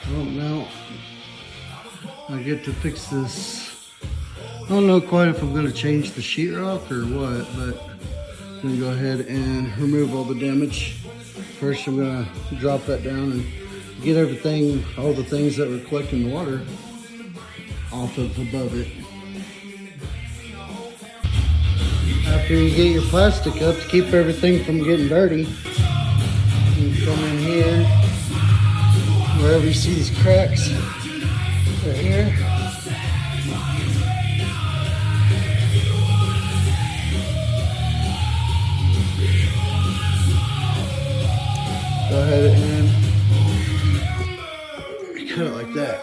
Well, now I get to fix this. I don't know quite if I'm going to change the sheetrock or what, but I'm going to go ahead and remove all the damage. First, I'm going to drop that down and get everything, all the things that were collecting water off of above it. After you get your plastic up to keep everything from getting dirty, you come in here, wherever you see these cracks, right here. Go ahead and cut it like that.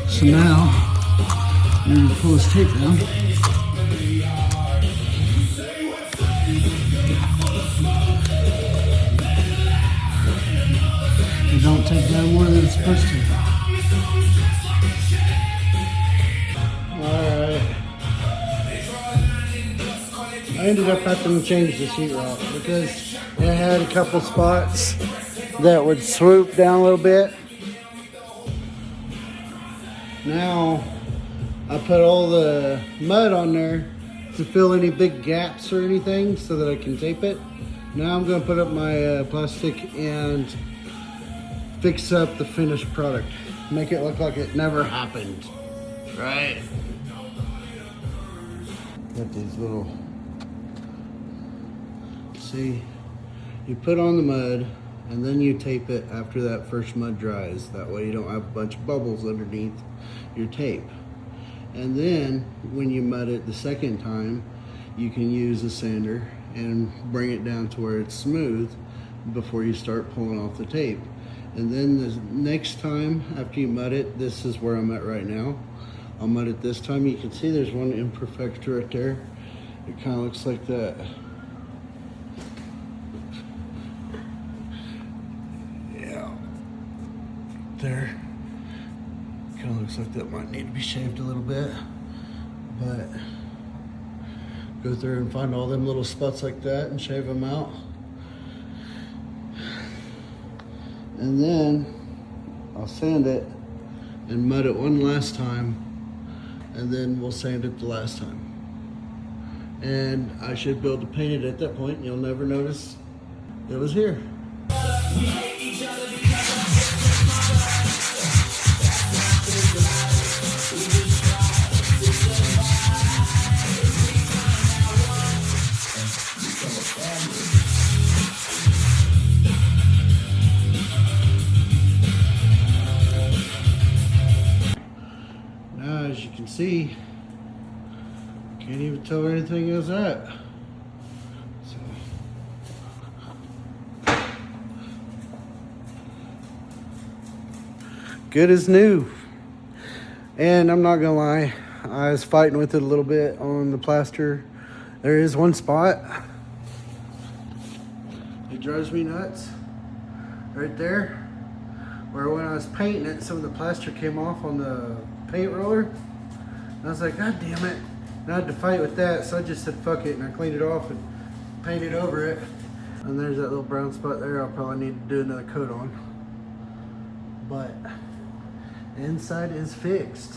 So now, I'm going to pull this tape down. It don't take down more than it's supposed to. Alright. I ended up having to change the sheetrock because it had a couple spots that would swoop down a little bit. Now I put all the mud on there to fill any big gaps or anything so that I can tape it. Now I'm going to put up my plastic and fix up the finished product. Make it look like it never happened. Right? Got these little, see, you put on the mud and then you tape it after that first mud dries. That way you don't have a bunch of bubbles underneath your tape. And then when you mud it the second time, you can use a sander and bring it down to where it's smooth before you start pulling off the tape. And then the next time after you mud it, this is where I'm at right now. I'll mud it this time. You can see there's one imperfector right there. It kind of looks like that. Yeah, there. Kind of looks like that might need to be shaved a little bit, but go through and find all them little spots like that and shave them out. And then I'll sand it and mud it one last time, and then we'll sand it the last time. And I should be able to paint it at that point, and you'll never notice it was here. Now, as you can see, can't even tell where anything is at. So, good as new. And I'm not gonna lie, I was fighting with it a little bit on the plaster. There is one spot. It drives me nuts. Right there. Where when I was painting it, some of the plaster came off on the paint roller. And I was like, God damn it. And I had to fight with that, so I just said fuck it, and I cleaned it off and painted over it. And there's that little brown spot there I'll probably need to do another coat on. But the inside is fixed.